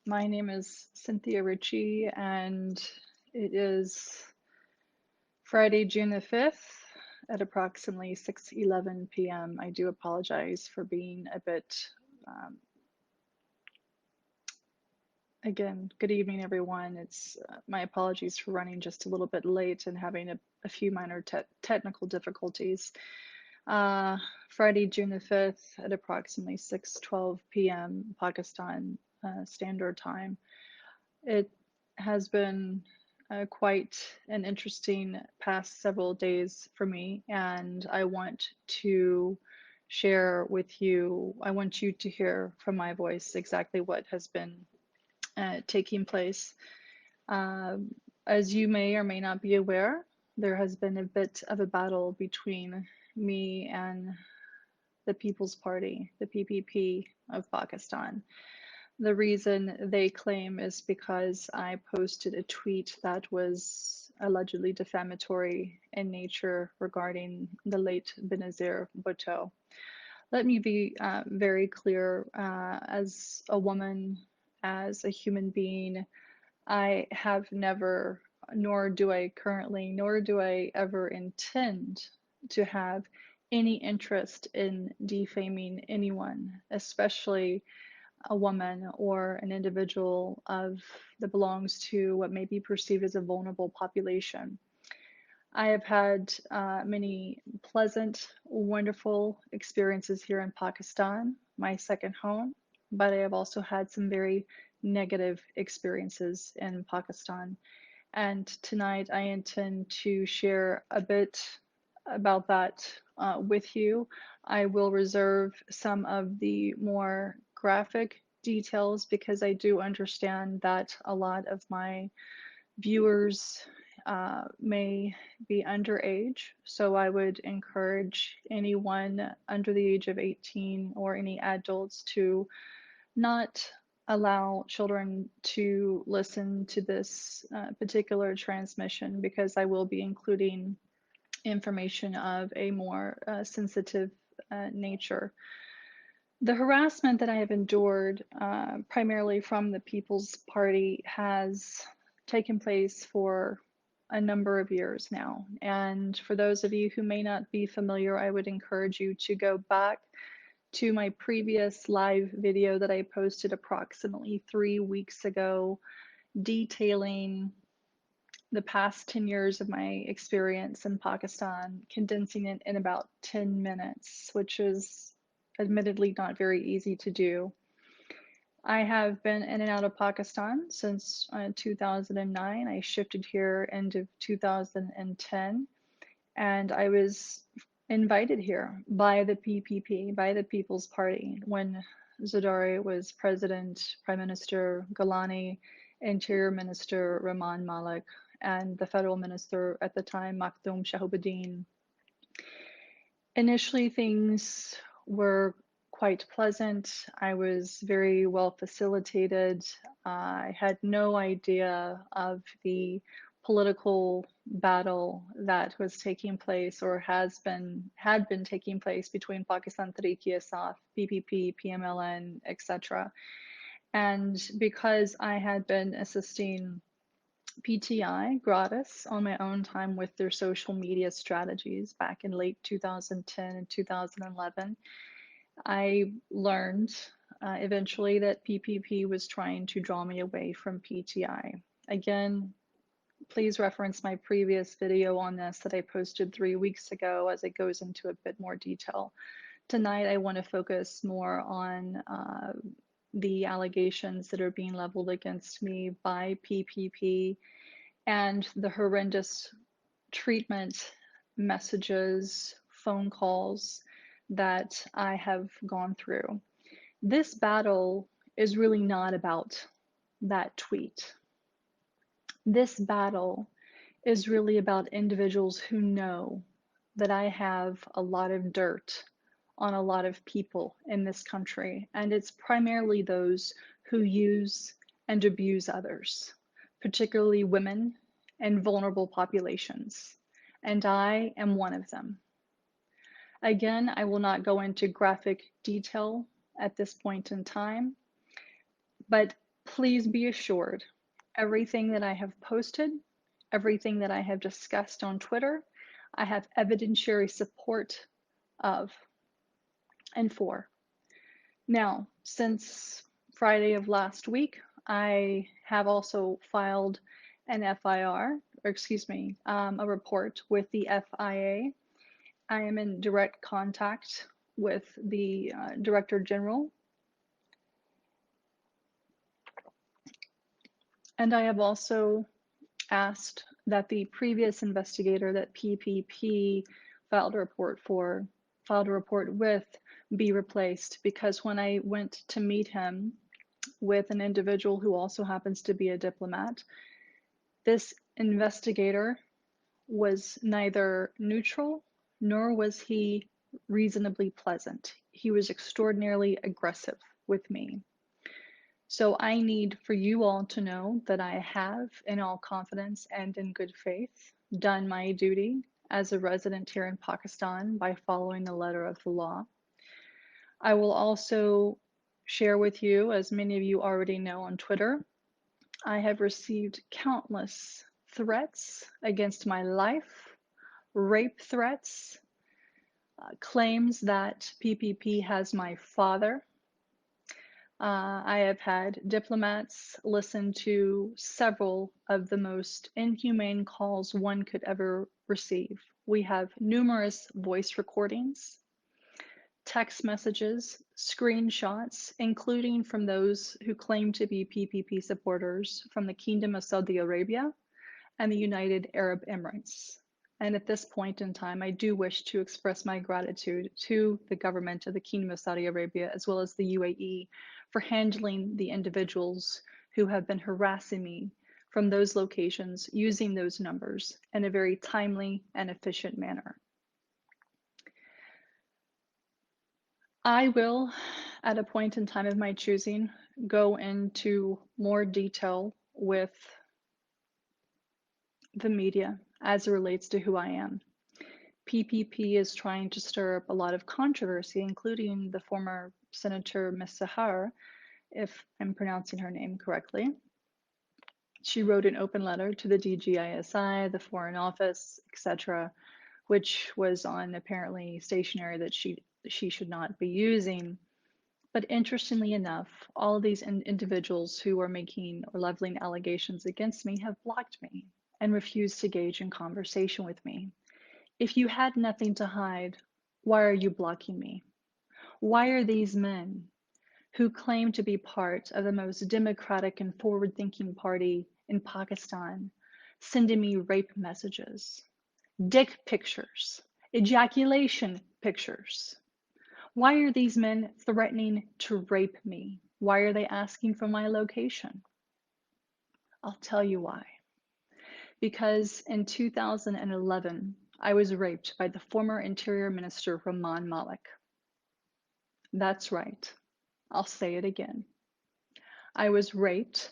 My name is Cynthia Ritchie, and it is Friday, June the 5th at approximately 6:11 p.m. I do apologize for being a bit, um, again, good evening, everyone. It's my apologies for running just a little bit late and having a few minor technical difficulties. Uh, Friday, June the 5th at approximately 6:12 p.m. Pakistan Standard Time. It has been quite an interesting past several days for me, and I want to share with you, I want you to hear from my voice exactly what has been taking place. Um, as you may or may not be aware, there has been a bit of a battle between me and the People's Party, the PPP of Pakistan. The reason they claim is because I posted a tweet that was allegedly defamatory in nature regarding the late Benazir Bhutto. Let me be very clear, as a woman, as a human being, I have never, nor do I currently, nor do I ever intend to have any interest in defaming anyone, especially a woman or an individual that belongs to what may be perceived as a vulnerable population. I have had many pleasant, wonderful experiences here in Pakistan, my second home, but I have also had some very negative experiences in Pakistan. And tonight I intend to share a bit about that with you. I will reserve some of the more graphic details because I do understand that a lot of my viewers may be underage. So I would encourage anyone under the age of 18 or any adults to not allow children to listen to this particular transmission because I will be including information of a more sensitive nature. The harassment that I have endured, primarily from the People's Party, has taken place for a number of years now. And for those of you who may not be familiar, I would encourage you to go back to my previous live video that I posted approximately 3 weeks ago, detailing the past 10 years of my experience in Pakistan, condensing it in about 10 minutes, which is admittedly not very easy to do. I have been in and out of Pakistan since 2009. I shifted here end of 2010, and I was invited here by the PPP, by the People's Party, when Zardari was president, Prime Minister Gillani, Interior Minister Rehman Malik, and the federal minister at the time, Makhdoom Shahabuddin. Initially, things were quite pleasant. I was very well facilitated. I had no idea of the political battle that was taking place or had been taking place between Pakistan Tehreek-e-Insaf, PPP, PMLN, etc. And because I had been assisting PTI gratis on my own time with their social media strategies back in late 2010 and 2011, I learned eventually that PPP was trying to draw me away from PTI. Again, please reference my previous video on this that I posted 3 weeks ago as it goes into a bit more detail. Tonight, I want to focus more on the allegations that are being leveled against me by PPP and the horrendous treatment messages, phone calls that I have gone through. This battle is really not about that tweet. This battle is really about individuals who know that I have a lot of dirt on a lot of people in this country, and it's primarily those who use and abuse others, particularly women and vulnerable populations. And I am one of them. Again, I will not go into graphic detail at this point in time, but Please be assured, everything that I have posted, everything that I have discussed on Twitter, I have evidentiary support of and for. Now, since Friday of last week, I have also filed an FIR, or excuse me, a report with the FIA. I am in direct contact with the Director General, and I have also asked that the previous investigator that PPP filed a report with be replaced, because when I went to meet him with an individual who also happens to be a diplomat, this investigator was neither neutral nor was he reasonably pleasant. He was extraordinarily aggressive with me. So I need for you all to know that I have, in all confidence and in good faith, done my duty as a resident here in Pakistan by following the letter of the law. I will also share with you, as many of you already know on Twitter, I have received countless threats against my life, rape threats, claims that PPP has my father. I have had diplomats listen to several of the most inhumane calls one could ever receive. We have numerous voice recordings, text messages, screenshots, including from those who claim to be PPP supporters from the Kingdom of Saudi Arabia and the United Arab Emirates. And at this point in time, I do wish to express my gratitude to the government of the Kingdom of Saudi Arabia, as well as the UAE, for handling the individuals who have been harassing me from those locations using those numbers in a very timely and efficient manner. I will, at a point in time of my choosing, go into more detail with the media as it relates to who I am. PPP is trying to stir up a lot of controversy, including the former Senator Ms. Sahar, if I'm pronouncing her name correctly. She wrote an open letter to the DGISI, the Foreign Office, etc., which was on apparently stationery that she should not be using. But interestingly enough, all of these individuals who are making or leveling allegations against me have blocked me and refused to engage in conversation with me. If you had nothing to hide, why are you blocking me? Why are these men who claim to be part of the most democratic and forward-thinking party in Pakistan sending me rape messages, dick pictures, ejaculation pictures? Why are these men threatening to rape me? Why are they asking for my location? I'll tell you why. Because in 2011, I was raped by the former Interior Minister, Rehman Malik. That's right. I'll say it again. I was raped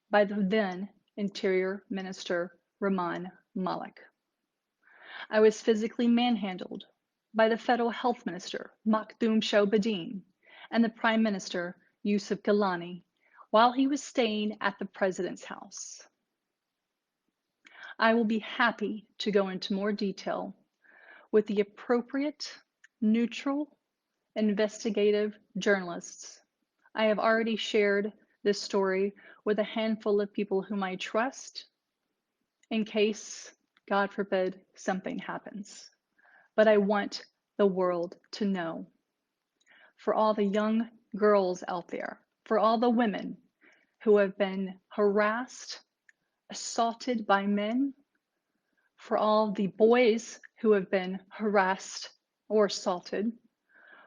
by the then Interior Minister, Rehman Malik. I was physically manhandled by the Federal Health Minister, Makhdoom Shahbadin, and the Prime Minister, Yousaf Gillani, while he was staying at the President's house. I will be happy to go into more detail with the appropriate, neutral, investigative journalists. I have already shared this story with a handful of people whom I trust in case, God forbid, something happens. But I want the world to know. For all the young girls out there, for all the women who have been harassed, assaulted by men, for all the boys who have been harassed or assaulted,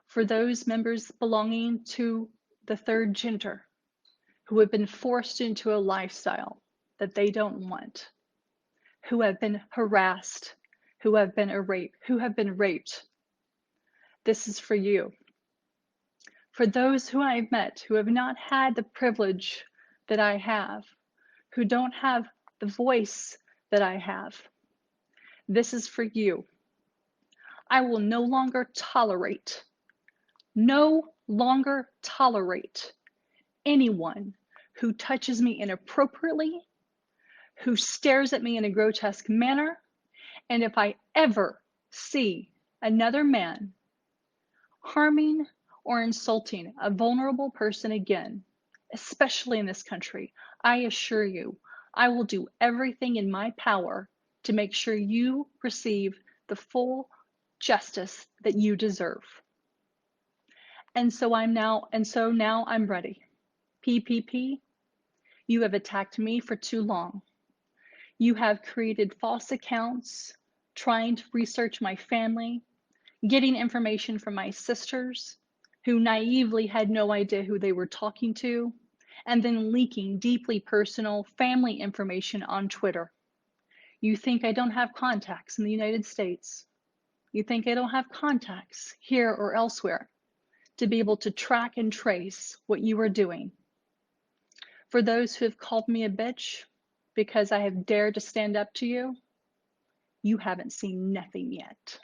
for those members belonging to the third gender who have been forced into a lifestyle that they don't want, who have been harassed, who have been raped. This is for you. For those who I've met who have not had the privilege that I have, who don't have the voice that I have, this is for you. I will no longer tolerate anyone who touches me inappropriately, who stares at me in a grotesque manner, and if I ever see another man harming or insulting a vulnerable person again, especially in this country, I assure you, I will do everything in my power to make sure you receive the full justice that you deserve. And so now I'm ready. PPP, you have attacked me for too long. You have created false accounts, trying to research my family, getting information from my sisters, who naively had no idea who they were talking to, and then leaking deeply personal family information on Twitter. You think I don't have contacts in the United States. You think I don't have contacts here or elsewhere to be able to track and trace what you are doing. For those who have called me a bitch because I have dared to stand up to you, you haven't seen nothing yet.